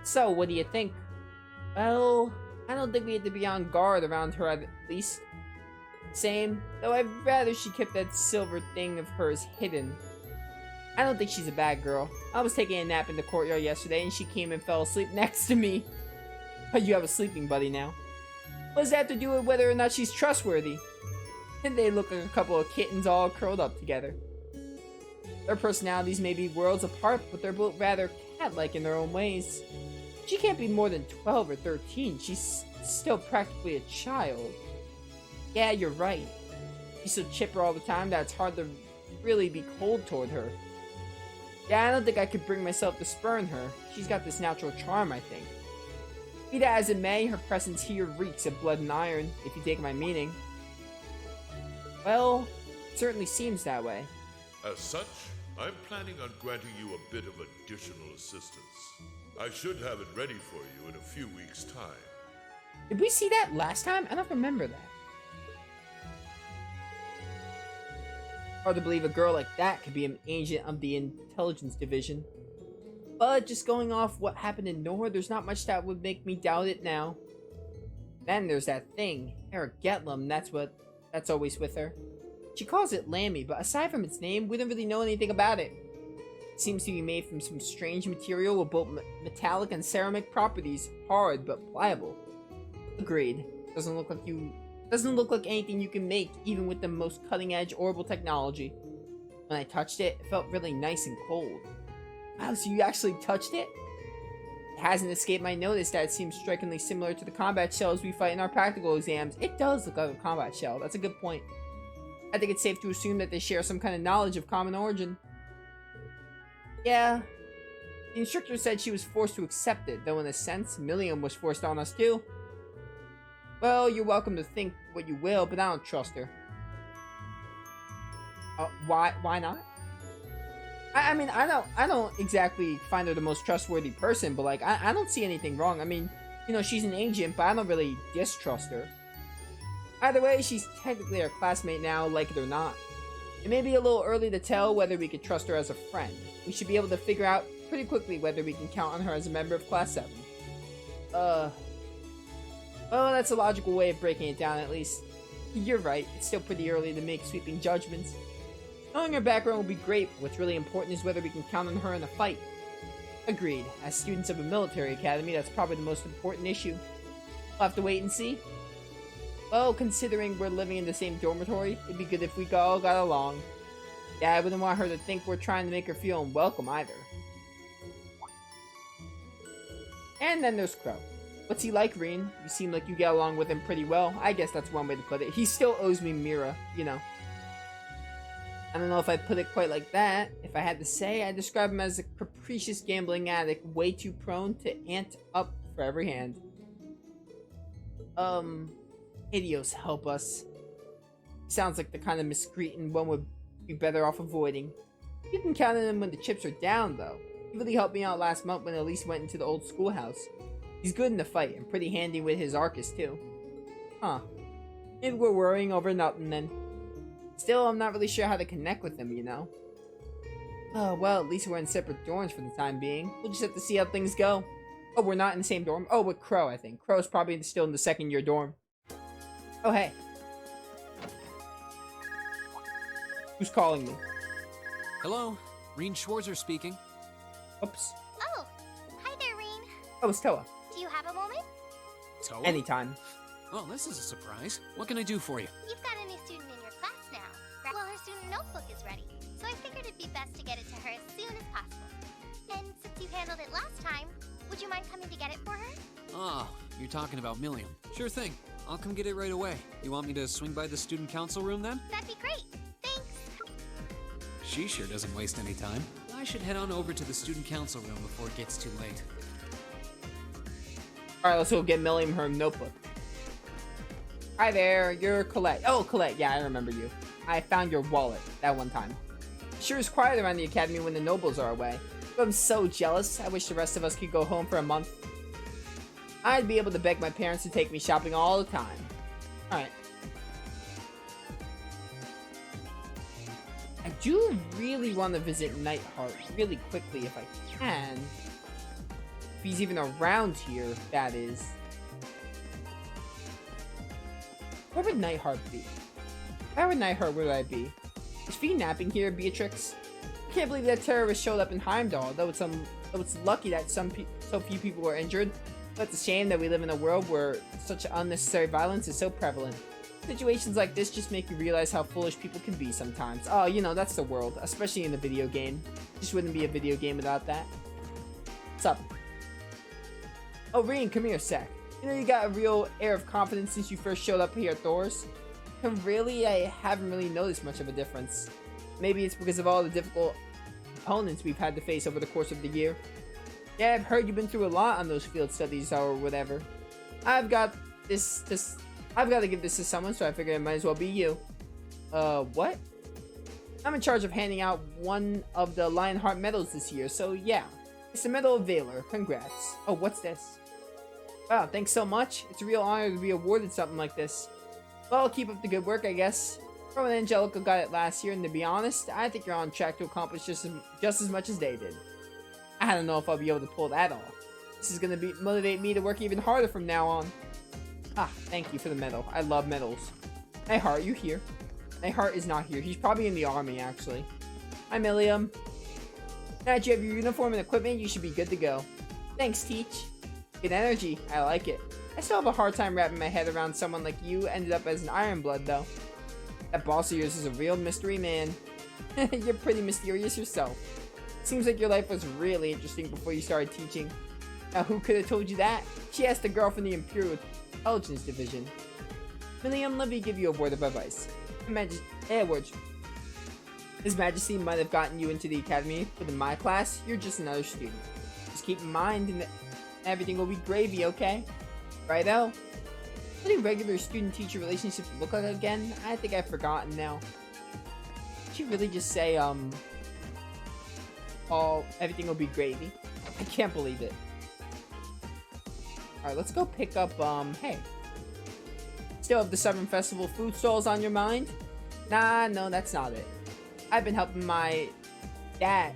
So, what do you think? Well, I don't think we had to be on guard around her at least. Same, though I'd rather she kept that silver thing of hers hidden. I don't think she's a bad girl. I was taking a nap in the courtyard yesterday and she came and fell asleep next to me. But you have a sleeping buddy now. What does that have to do with whether or not she's trustworthy? And they look like a couple of kittens all curled up together. Their personalities may be worlds apart, but they're both rather cat-like in their own ways. She can't be more than 12 or 13. She's still practically a child. Yeah, you're right. She's so chipper all the time that it's hard to really be cold toward her. Yeah, I don't think I could bring myself to spurn her. She's got this natural charm, I think. Be that as it may, her presence here reeks of blood and iron, if you take my meaning. Well, it certainly seems that way. As such, I'm planning on granting you a bit of additional assistance. I should have it ready for you in a few weeks' time. Did we see that last time? I don't remember that. Hard to believe a girl like that could be an agent of the intelligence division. But just going off what happened in Nord, there's not much that would make me doubt it now. Then there's that thing, Eric Getlum, that's always with her. She calls it Lammy, but aside from its name, we don't really know anything about it. It seems to be made from some strange material with both metallic and ceramic properties, hard but pliable. Agreed. Doesn't look like anything you can make, even with the most cutting-edge orbital technology. When I touched it, it felt really nice and cold. Wow, so you actually touched it? It hasn't escaped my notice that it seems strikingly similar to the combat shells we fight in our practical exams. It does look like a combat shell. That's a good point. I think it's safe to assume that they share some kind of knowledge of common origin. Yeah. The instructor said she was forced to accept it, though in a sense, Millium was forced on us too. Well, you're welcome to think what you will, but I don't trust her. Why not? I mean, I don't exactly find her the most trustworthy person, but like, I don't see anything wrong. I mean, you know, she's an agent, but I don't really distrust her. Either way, she's technically our classmate now, like it or not. It may be a little early to tell whether we could trust her as a friend. We should be able to figure out pretty quickly whether we can count on her as a member of Class 7. Well, that's a logical way of breaking it down, at least. You're right, it's still pretty early to make sweeping judgments. Knowing her background will be great, but what's really important is whether we can count on her in a fight. Agreed. As students of a military academy, that's probably the most important issue. We'll have to wait and see. Well, considering we're living in the same dormitory, it'd be good if we all got along. Yeah, I wouldn't want her to think we're trying to make her feel unwelcome either. And then there's Crow. What's he like, Reen? You seem like you get along with him pretty well. I guess that's one way to put it. He still owes me Mira, you know. I don't know if I'd put it quite like that. If I had to say, I'd describe him as a capricious gambling addict, way too prone to ant up for every hand. Idios help us. He sounds like the kind of miscreant one would be better off avoiding. You can count on him when the chips are down, though. He really helped me out last month when Elise went into the old schoolhouse. He's good in the fight, and pretty handy with his Arcus, too. Huh. Maybe we're worrying over nothing, then. Still, I'm not really sure how to connect with him, you know? Oh, well, at least we're in separate dorms for the time being. We'll just have to see how things go. Oh, we're not in the same dorm? Oh, with Crow, I think. Crow's probably still in the second-year dorm. Oh, hey. Who's calling me? Hello, Reen Schwarzer speaking. Oops. Oh, hi there, Reen. Oh, it's Toa. Do you have a moment? Toa? Anytime. Oh, this is a surprise. What can I do for you? You've got a new student in your class now. Well, her student notebook is ready, so I figured it'd be best to get it to her as soon as possible. And since you handled it last time, would you mind coming to get it for her? Oh, you're talking about Millium. Sure thing. I'll come get it right away. You want me to swing by the student council room then? That'd be great. Thanks. She sure doesn't waste any time. I should head on over to the student council room before it gets too late. Alright, let's go get Millium her notebook. Hi there, you're Colette. Oh, Colette, yeah, I remember you. I found your wallet that one time. Sure is quiet around the academy when the nobles are away. But I'm so jealous. I wish the rest of us could go home for a month. I'd be able to beg my parents to take me shopping all the time. Alright. I do really want to visit Nightheart really quickly if I can. If he's even around here, that is. Where would Nightheart be? Where would Nightheart would I be? Is Fee napping here, Beatrix? I can't believe that terrorist showed up in Heimdall, though it's lucky that so few people were injured. But it's a shame that we live in a world where such unnecessary violence is so prevalent. Situations like this just make you realize how foolish people can be sometimes. Oh, you know, that's the world, especially in a video game. Just wouldn't be a video game without that. What's up? Oh, Reen, come here a sec. You know, you got a real air of confidence since you first showed up here at Thor's. And really, I haven't really noticed much of a difference. Maybe it's because of all the difficult opponents we've had to face over the course of the year. Yeah, I've heard you've been through a lot on those field studies or whatever. I've got to give this to someone, so I figured it might as well be you. What? I'm in charge of handing out one of the Lionheart medals this year, so yeah. It's the Medal of Valor. Congrats. Oh, what's this? Wow, thanks so much. It's a real honor to be awarded something like this. Well, keep up the good work, I guess. Pro and Angelica got it last year, and to be honest, I think you're on track to accomplish just as much as they did. I don't know if I'll be able to pull that off. This is gonna motivate me to work even harder from now on. Ah, thank you for the medal. I love medals. Nightheart, you here? Nightheart is not here. He's probably in the army, actually. Hi, Millium. Now that you have your uniform and equipment, you should be good to go. Thanks, Teach. Good energy. I like it. I still have a hard time wrapping my head around someone like you ended up as an Iron Blood, though. That boss of yours is a real mystery man. You're pretty mysterious yourself. Seems like your life was really interesting before you started teaching. Now, who could have told you that? She asked the girl from the Imperial Intelligence Division. Millium, let me give you a word of advice. His Majesty might have gotten you into the academy, but in my class, you're just another student. Just keep in mind, and everything will be gravy, okay? Righto? What do regular student-teacher relationships look like again? I think I've forgotten now. Did she really just say, everything will be gravy? I can't believe it. Alright, let's go pick up, hey. Still have the Southern Festival food stalls on your mind? Nah, no, that's not it. I've been helping my dad,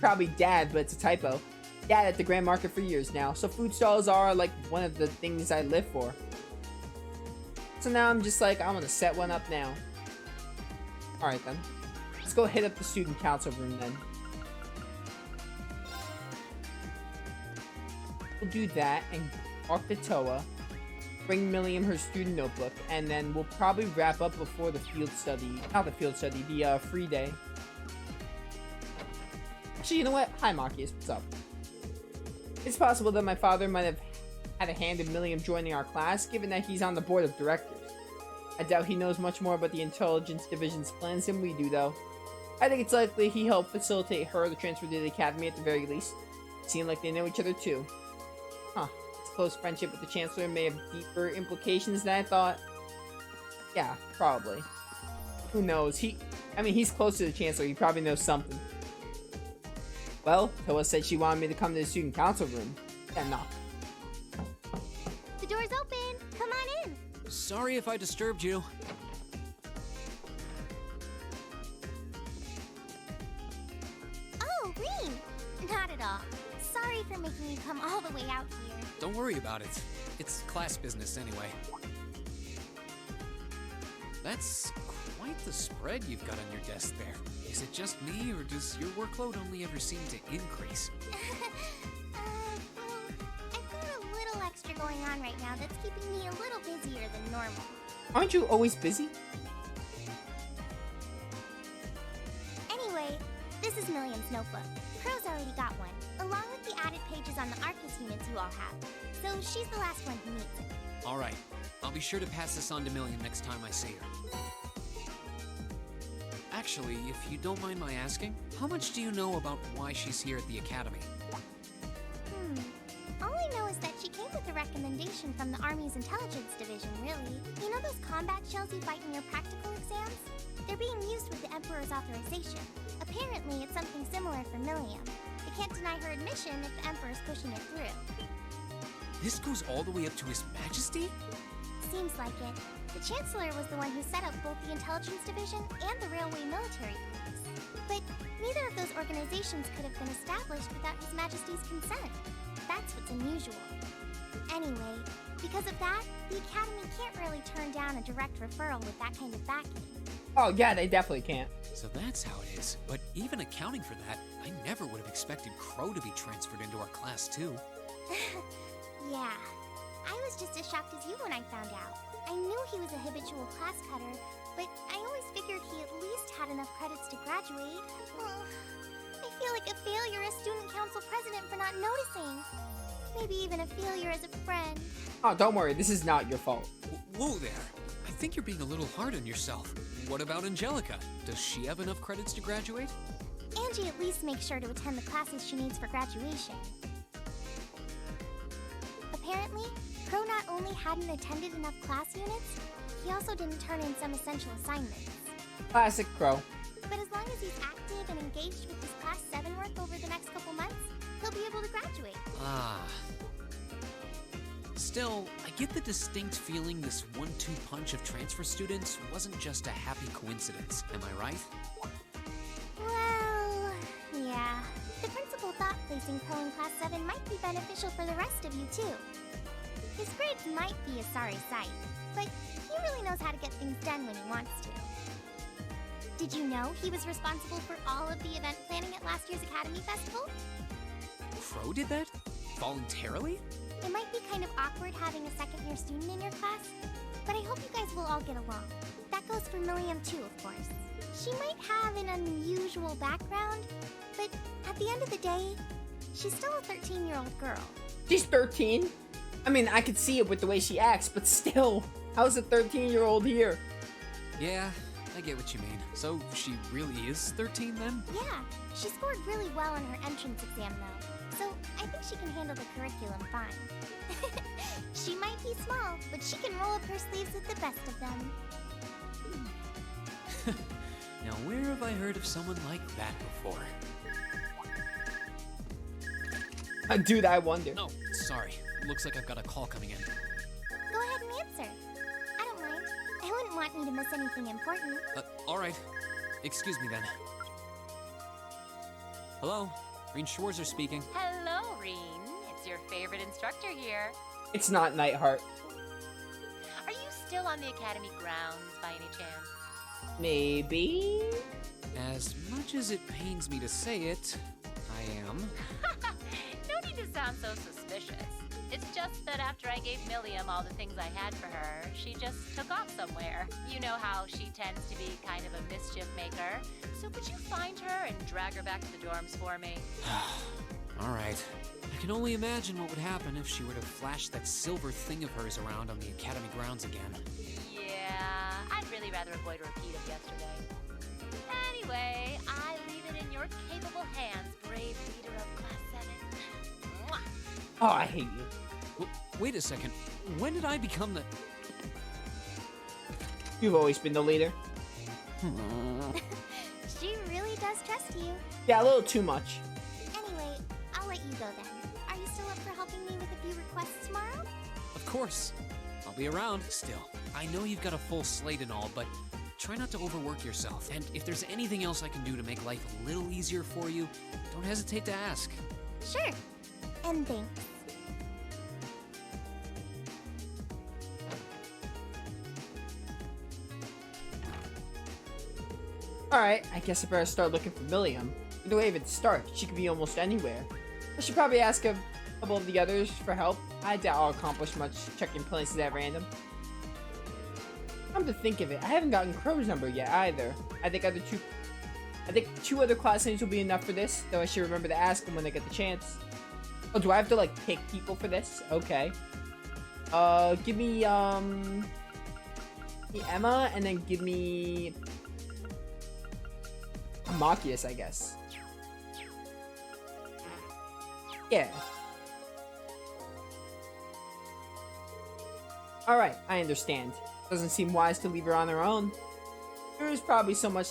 probably dad, but it's a typo, dad at the Grand Market for years now, so food stalls are like one of the things I live for. So now I'm just like, I'm gonna set one up now. Alright then. Let's go hit up the student council room then. We'll do that and talk to Toa. Bring Millium her student notebook, and then we'll probably wrap up before the field study. Not the field study, the free day. Actually, you know what? Hi, Machias. What's up? It's possible that my father might have had a hand in Millium joining our class, given that he's on the board of directors. I doubt he knows much more about the Intelligence Division's plans than we do, though. I think it's likely he helped facilitate her to transfer to the academy at the very least. It seemed like they know each other too. Huh. Close friendship with the Chancellor may have deeper implications than I thought. Yeah, probably. Who knows? He's close to the Chancellor. He probably knows something. Well, Toa said she wanted me to come to the student council room. Yeah, knock. The door's open. Come on in. Sorry if I disturbed you. Oh, Reen. Not at all. Sorry for making you come all the way out here. Don't worry about it. It's class business anyway. That's quite the spread you've got on your desk there. Is it just me, or does your workload only ever seem to increase? Well, I've got a little extra going on right now that's keeping me a little busier than normal. Aren't you always busy? Anyway, this is Millium's notebook. Pro's already got one, along with the added pages on the Arcus units you all have. So she's the last one who needs it. Alright, I'll be sure to pass this on to Millium next time I see her. Actually, if you don't mind my asking, how much do you know about why she's here at the Academy? All I know is that she came with a recommendation from the Army's Intelligence Division, really. You know those combat shells you fight in your practical exams? They're being used with the Emperor's authorization. Apparently, it's something similar for Millium. They can't deny her admission if the Emperor's pushing it through. This goes all the way up to His Majesty? Seems like it. The Chancellor was the one who set up both the Intelligence Division and the Railway Military Police. But Neither of those organizations could have been established without His Majesty's consent. That's what's unusual. Anyway, because of that, the Academy can't really turn down a direct referral with that kind of backing. Oh yeah, they definitely can't. So that's how it is. But even accounting for that, I never would have expected Crow to be transferred into our class too. Yeah. I was just as shocked as you when I found out. I knew he was a habitual class cutter, but I always figured he at least had enough credits to graduate. Ugh. I feel like a failure as student council president for not noticing. Maybe even a failure as a friend. Oh, don't worry, this is not your fault. Whoa there. I think you're being a little hard on yourself. What about Angelica? Does she have enough credits to graduate? Angie at least makes sure to attend the classes she needs for graduation. Apparently, Crow not only hadn't attended enough class units, he also didn't turn in some essential assignments. Classic Crow. But as long as he's active and engaged with his Class 7 work over the next couple months, he'll be able to graduate. Ah. Still, I get the distinct feeling this 1-2 punch of transfer students wasn't just a happy coincidence. Am I right? Well, yeah. The principal thought placing Crow in Class 7 might be beneficial for the rest of you, too. His grades might be a sorry sight, but he really knows how to get things done when he wants to. Did you know he was responsible for all of the event planning at last year's Academy Festival? Crow did that? Voluntarily? It might be kind of awkward having a second-year student in your class, but I hope you guys will all get along. That goes for Millium too, of course. She might have an unusual background, but at the end of the day, she's still a 13-year-old girl. She's 13? I mean, I could see it with the way she acts, but still, how's a 13-year-old here? Yeah, I get what you mean. So she really is 13 then? Yeah, she scored really well on her entrance exam though, so I think she can handle the curriculum fine. She might be small, but she can roll up her sleeves with the best of them. Now where have I heard of someone like that before? Dude, I wonder. Oh, sorry. Looks like I've got a call coming in. Go ahead and answer. I don't mind. I wouldn't want you to miss anything important. Alright. Excuse me then. Hello? Reen Schwarzer speaking. Hello, Reen. It's your favorite instructor here. It's not Nightheart. Are you still on the Academy grounds by any chance? Maybe? As much as it pains me to say it, I am. No need to sound so suspicious. It's just that after I gave Millium all the things I had for her, she just took off somewhere. You know how she tends to be kind of a mischief maker. So could you find her and drag her back to the dorms for me? Alright. I can only imagine what would happen if she were to flash that silver thing of hers around on the Academy grounds again. Yeah, I'd really rather avoid a repeat of yesterday. Anyway, I leave it in your capable hands, brave leader of Class 7. Mwah! Oh, I hate you. Wait a second. When did I become the... You've always been the leader. She really does trust you. Yeah, a little too much. Anyway, I'll let you go then. Are you still up for helping me with a few requests tomorrow? Of course. I'll be around. Still, I know you've got a full slate and all, but try not to overwork yourself. And if there's anything else I can do to make life a little easier for you, don't hesitate to ask. Sure. And thanks. Alright, I guess I better start looking for Millium. Either way, if it starts, she could be almost anywhere. I should probably ask a couple of the others for help. I doubt I'll accomplish much checking places at random. Come to think of it, I haven't gotten Crow's number yet either. I think two other classmates will be enough for this, though I should remember to ask them when they get the chance. Oh, do I have to like pick people for this? Okay. Give me Emma, and then give me Machias, I guess. Yeah. Alright, I understand. Doesn't seem wise to leave her on her own. There's probably so much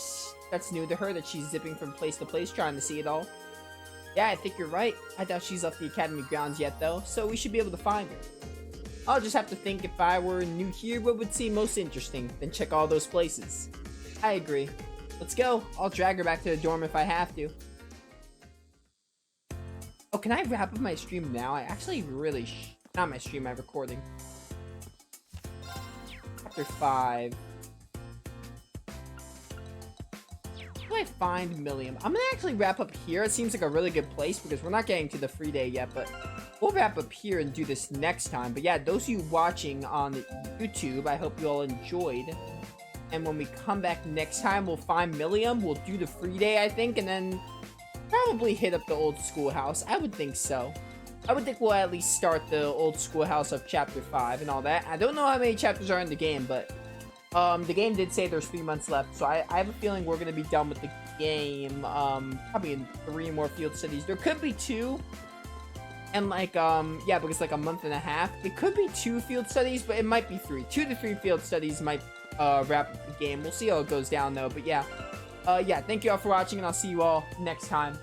that's new to her that she's zipping from place to place trying to see it all. Yeah, I think you're right. I doubt she's left the Academy grounds yet though, so we should be able to find her. I'll just have to think if I were new here what would seem most interesting, then check all those places. I agree. let's go. I'll drag her back to the dorm if I have to. Oh, can I wrap up my stream now? I actually really not my stream, my recording. Chapter 5. How do I find Millium? I'm gonna actually wrap up here. It seems like a really good place because we're not getting to the free day yet, but we'll wrap up here and do this next time. But yeah, those of you watching on YouTube, I hope you all enjoyed. And when we come back next time, we'll find Millium. We'll do the free day, I think, and then probably hit up the old schoolhouse. I would think so. I would think we'll at least start the old schoolhouse of Chapter 5 and all that. I don't know how many chapters are in the game, but the game did say there's 3 months left, so I have a feeling we're going to be done with the game probably in 3 more field studies. There could be 2, and like, yeah, because like a month and a half. It could be 2 field studies, but it might be 3. 2 to 3 field studies might wrap up the game. We'll see how it goes down, though, but yeah. Yeah, thank you all for watching, and I'll see you all next time.